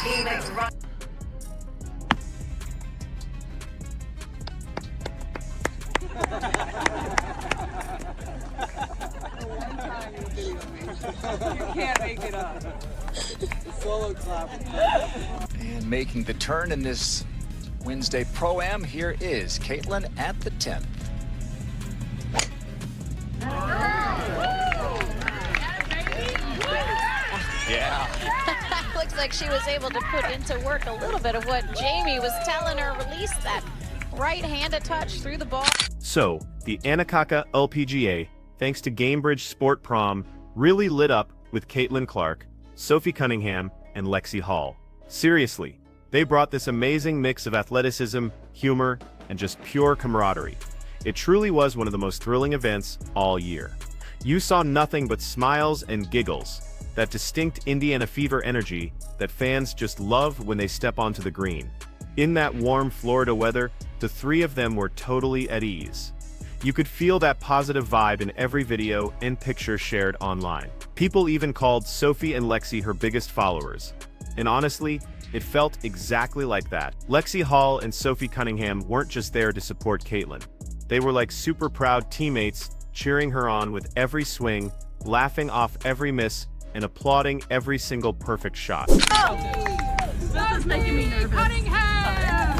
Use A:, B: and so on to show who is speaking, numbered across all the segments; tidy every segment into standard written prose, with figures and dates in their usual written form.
A: teammates run.
B: You can't make it up. Solo clap.
C: And making the turn in this Wednesday Pro-Am, here is Caitlin at the 10th.
D: Yeah. Looks like she was able to put into work a little bit of what Jamie was telling her. Release that right-handed touch through the ball.
E: So, the Anacostia LPGA, thanks to Gamebridge Sport Prom, really lit up with Caitlin Clark, Sophie Cunningham, and Lexie Hall. Seriously, they brought this amazing mix of athleticism, humor, and just pure camaraderie. It truly was one of the most thrilling events all year. You saw nothing but smiles and giggles, that distinct Indiana fever energy that fans just love when they step onto the green. In that warm Florida weather, the three of them were totally at ease. You could feel that positive vibe in every video and picture shared online. People even called Sophie and Lexie her biggest followers. And honestly, it felt exactly like that. Lexie Hall and Sophie Cunningham weren't just there to support Caitlin. They were like super proud teammates, cheering her on with every swing, laughing off every miss, and applauding every single perfect shot.
B: Oh! This is making me nervous. Cunningham!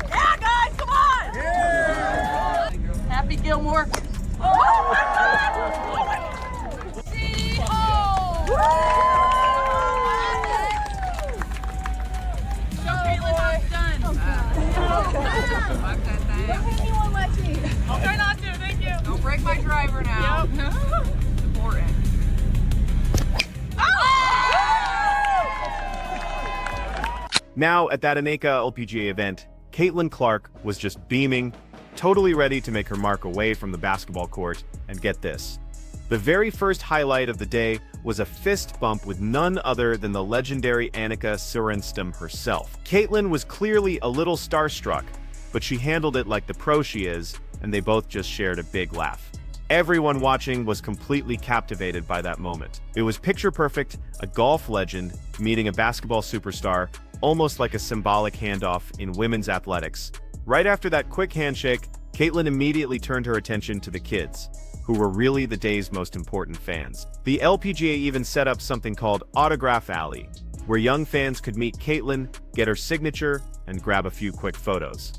B: Yeah, guys, come on! Yeah! Happy Gilmore. Oh my God! So Caitlin, that's done.
F: Don't hit me one, Lexie.
B: I'll try not to, thank you. Don't break my driver now. Yep. It's important.
E: Now, at that Anacostia LPGA event, Caitlin Clark was just beaming, totally ready to make her mark away from the basketball court, and get this. The very first highlight of the day was a fist bump with none other than the legendary Annika Sorenstam herself. Caitlin was clearly a little starstruck, but she handled it like the pro she is, and they both just shared a big laugh. Everyone watching was completely captivated by that moment. It was picture perfect, a golf legend meeting a basketball superstar, almost like a symbolic handoff in women's athletics. Right after that quick handshake, Caitlin immediately turned her attention to the kids, who were really the day's most important fans. The LPGA even set up something called Autograph Alley, where young fans could meet Caitlin, get her signature, and grab a few quick photos.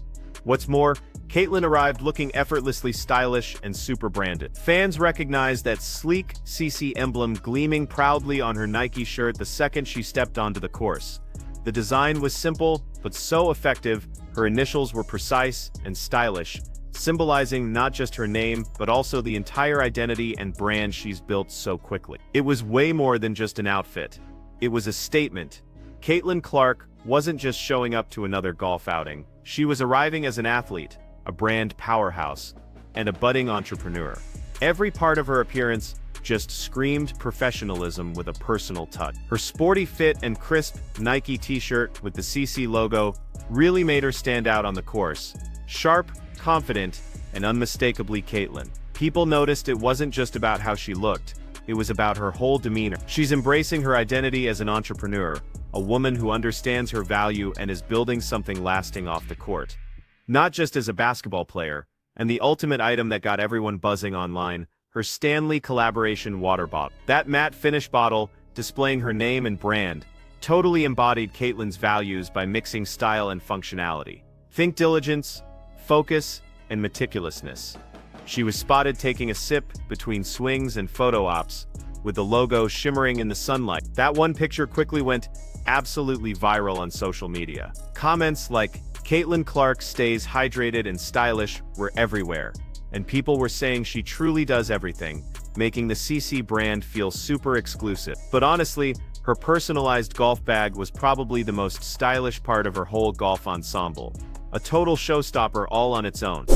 E: What's more, Caitlin arrived looking effortlessly stylish and super branded. Fans recognized that sleek CC emblem gleaming proudly on her Nike shirt the second she stepped onto the course. The design was simple, but so effective. Her initials were precise and stylish, symbolizing not just her name, but also the entire identity and brand she's built so quickly. It was way more than just an outfit. It was a statement. Caitlin Clark wasn't just showing up to another golf outing. She was arriving as an athlete, a brand powerhouse, and a budding entrepreneur. Every part of her appearance just screamed professionalism with a personal touch. Her sporty fit and crisp Nike t-shirt with the CC logo really made her stand out on the course. Sharp, confident, and unmistakably Caitlin. People noticed it wasn't just about how she looked, it was about her whole demeanor. She's embracing her identity as an entrepreneur, a woman who understands her value and is building something lasting off the court. Not just as a basketball player, and the ultimate item that got everyone buzzing online, her Stanley collaboration water bottle. That matte finish bottle, displaying her name and brand, totally embodied Caitlin's values by mixing style and functionality. Think diligence, focus, and meticulousness. She was spotted taking a sip between swings and photo ops, with the logo shimmering in the sunlight. That one picture quickly went absolutely viral on social media. Comments like, "Caitlin Clark stays hydrated and stylish" were everywhere, and people were saying she truly does everything, making the CC brand feel super exclusive. But honestly, her personalized golf bag was probably the most stylish part of her whole golf ensemble. A total showstopper all on its own.
F: You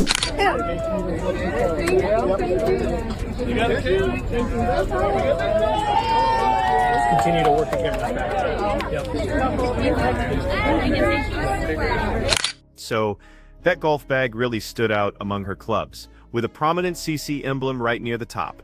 F: got it too.
G: Continue to work the cameras back.
E: So, that golf bag really stood out among her clubs, with a prominent CC emblem right near the top.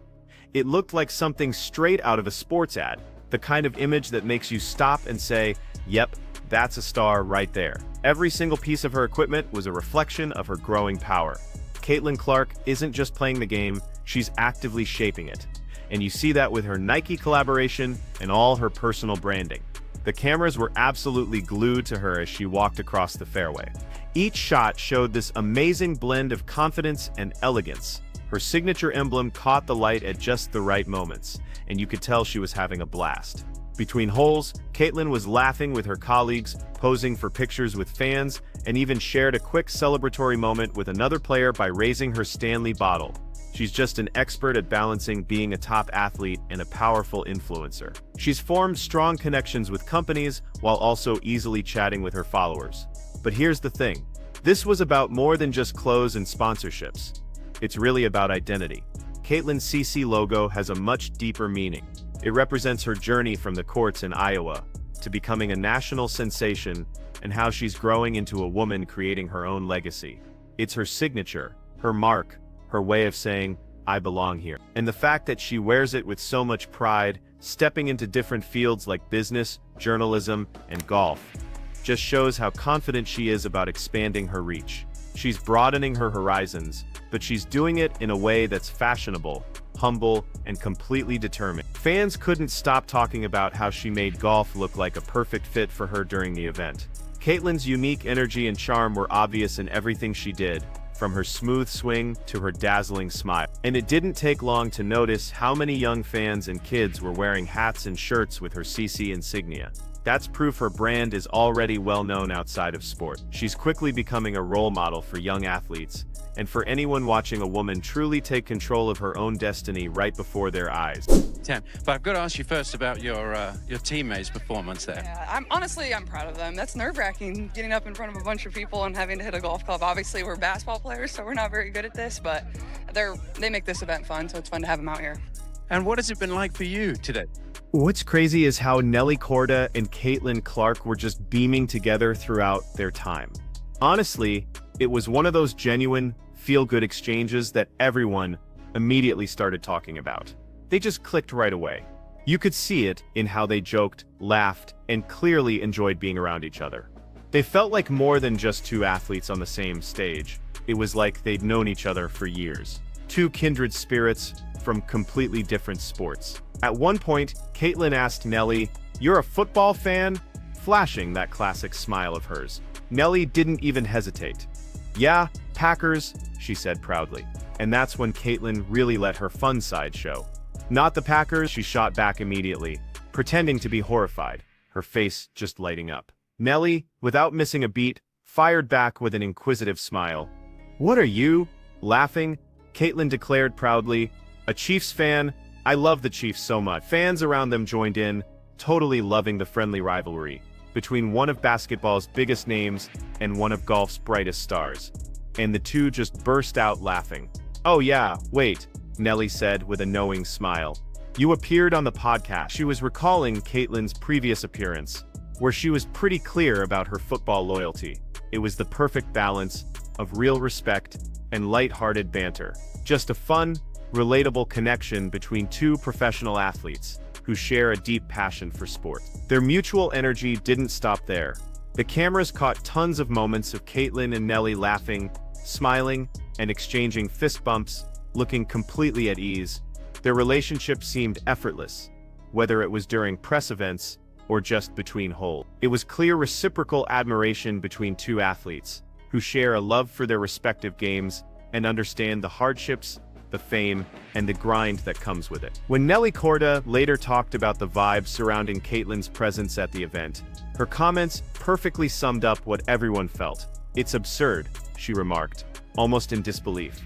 E: It looked like something straight out of a sports ad, The kind of image that makes you stop and say, yep, that's a star right there. Every single piece of her equipment was a reflection of her growing power. Caitlin Clark isn't just playing the game, she's actively shaping it. And you see that with her Nike collaboration and all her personal branding. The cameras were absolutely glued to her as she walked across the fairway. Each shot showed this amazing blend of confidence and elegance. Her signature emblem caught the light at just the right moments, and you could tell she was having a blast. Between holes, Caitlin was laughing with her colleagues, posing for pictures with fans, and even shared a quick celebratory moment with another player by raising her Stanley bottle. She's just an expert at balancing being a top athlete and a powerful influencer. She's formed strong connections with companies while also easily chatting with her followers. But here's the thing. This was about more than just clothes and sponsorships. It's really about identity. Caitlin's CC logo has a much deeper meaning. It represents her journey from the courts in Iowa to becoming a national sensation and how she's growing into a woman creating her own legacy. It's her signature, her mark, her way of saying, I belong here. And the fact that she wears it with so much pride, stepping into different fields like business, journalism, and golf, just shows how confident she is about expanding her reach. She's broadening her horizons, but she's doing it in a way that's fashionable, humble, and completely determined. Fans couldn't stop talking about how she made golf look like a perfect fit for her during the event. Caitlin's unique energy and charm were obvious in everything she did, from her smooth swing to her dazzling smile. And it didn't take long to notice how many young fans and kids were wearing hats and shirts with her CC insignia. That's proof her brand is already well known outside of sport. She's quickly becoming a role model for young athletes, and for anyone watching a woman truly take control of her own destiny right before their eyes.
A: 10. But I've got to ask you first about your teammates' performance there.
B: Yeah, I'm proud of them. That's nerve-wracking, getting up in front of a bunch of people and having to hit a golf club. Obviously, we're basketball players, so we're not very good at this, but they make this event fun, so it's fun to have them out here.
A: And what has it been like for you today?
E: What's crazy is how Nelly Korda and Caitlin Clark were just beaming together throughout their time. Honestly, it was one of those genuine, feel-good exchanges that everyone immediately started talking about. They just clicked right away. You could see it in how they joked, laughed, and clearly enjoyed being around each other. They felt like more than just two athletes on the same stage. It was like they'd known each other for years. Two kindred spirits from completely different sports. At one point, Caitlin asked Nelly, "You're a football fan?" flashing that classic smile of hers. Nelly didn't even hesitate. "Yeah, Packers," she said proudly. And that's when Caitlin really let her fun side show. "Not the Packers," she shot back immediately, pretending to be horrified, her face just lighting up. Nelly, without missing a beat, fired back with an inquisitive smile. "What are you?" Laughing, Caitlin declared proudly, "A Chiefs fan? I love the Chiefs so much." Fans around them joined in, totally loving the friendly rivalry between one of basketball's biggest names and one of golf's brightest stars. And the two just burst out laughing. "Oh yeah, wait," Nelly said with a knowing smile. "You appeared on the podcast." She was recalling Caitlin's previous appearance, where she was pretty clear about her football loyalty. It was the perfect balance of real respect and light-hearted banter. Just a fun, relatable connection between two professional athletes who share a deep passion for sport. Their mutual energy didn't stop there. The cameras caught tons of moments of Caitlin and Nelly laughing, smiling, and exchanging fist bumps, looking completely at ease. Their relationship seemed effortless, whether it was during press events or just between holes. It was clear reciprocal admiration between two athletes who share a love for their respective games and understand the hardships, the fame, and the grind that comes with it. When Nelly Korda later talked about the vibe surrounding Caitlin's presence at the event, her comments perfectly summed up what everyone felt. "It's absurd," she remarked, almost in disbelief.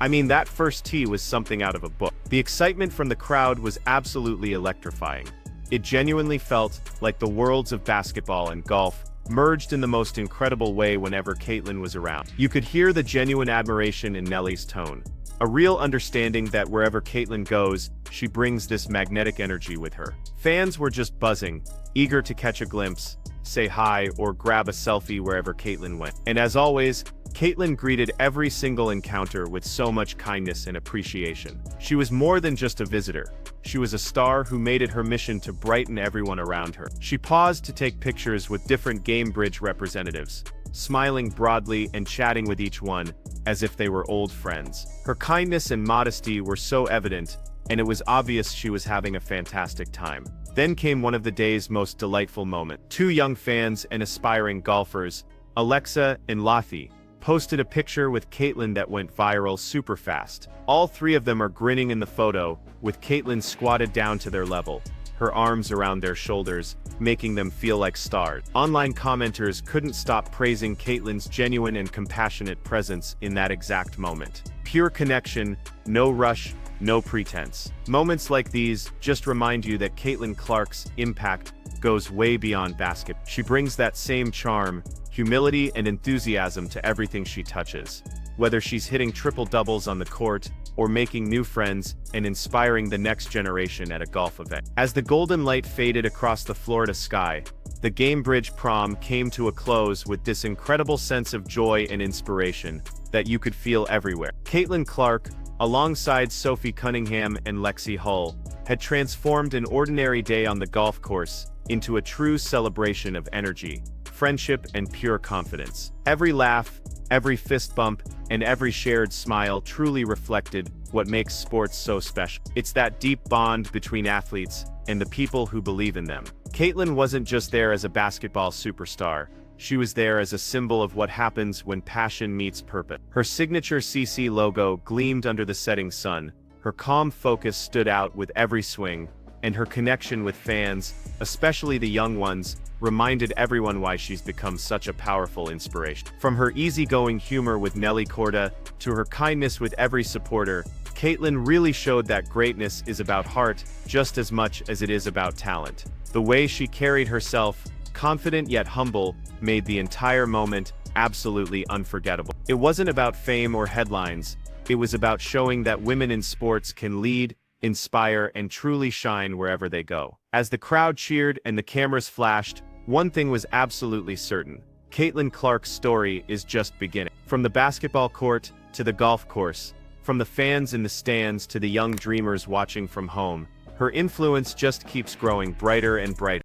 E: "I mean, that first tee was something out of a book." The excitement from the crowd was absolutely electrifying. It genuinely felt like the worlds of basketball and golf merged in the most incredible way whenever Caitlin was around. You could hear the genuine admiration in Nelly's tone, a real understanding that wherever Caitlin goes, she brings this magnetic energy with her. Fans were just buzzing, eager to catch a glimpse, say hi, or grab a selfie wherever Caitlin went. And as always, Caitlin greeted every single encounter with so much kindness and appreciation. She was more than just a visitor. she was a star who made it her mission to brighten everyone around her. She paused to take pictures with different Gamebridge representatives, smiling broadly and chatting with each one as if they were old friends. Her kindness and modesty were so evident, and it was obvious she was having a fantastic time. Then came one of the day's most delightful moments. Two young fans and aspiring golfers, Alexa and Lottie, posted a picture with Caitlin that went viral super fast. All three of them are grinning in the photo, with Caitlin squatted down to their level, her arms around their shoulders, making them feel like stars. Online commenters couldn't stop praising Caitlin's genuine and compassionate presence in that exact moment. Pure connection, no rush, no pretense. Moments like these just remind you that Caitlin Clark's impact goes way beyond basketball. She brings that same charm, humility, and enthusiasm to everything she touches. Whether she's hitting triple doubles on the court, or making new friends and inspiring the next generation at a golf event. As the golden light faded across the Florida sky, the Gamebridge prom came to a close with this incredible sense of joy and inspiration that you could feel everywhere. Caitlin Clark, alongside Sophie Cunningham and Lexie Hull, had transformed an ordinary day on the golf course into a true celebration of energy, friendship, and pure confidence. Every laugh, every fist bump, and every shared smile truly reflected what makes sports so special. It's that deep bond between athletes and the people who believe in them. Caitlin wasn't just there as a basketball superstar. She was there as a symbol of what happens when passion meets purpose. Her signature CC logo gleamed under the setting sun. Her calm focus stood out with every swing, and her connection with fans, especially the young ones, reminded everyone why she's become such a powerful inspiration. From her easygoing humor with Nelly Korda to her kindness with every supporter, Caitlin really showed that greatness is about heart just as much as it is about talent. The way she carried herself, confident yet humble, made the entire moment absolutely unforgettable. It wasn't about fame or headlines. It was about showing that women in sports can lead, inspire, and truly shine wherever they go. As the crowd cheered and the cameras flashed, one thing was absolutely certain. Caitlin Clark's story is just beginning. From the basketball court to the golf course, from the fans in the stands to the young dreamers watching from home, her influence just keeps growing brighter and brighter.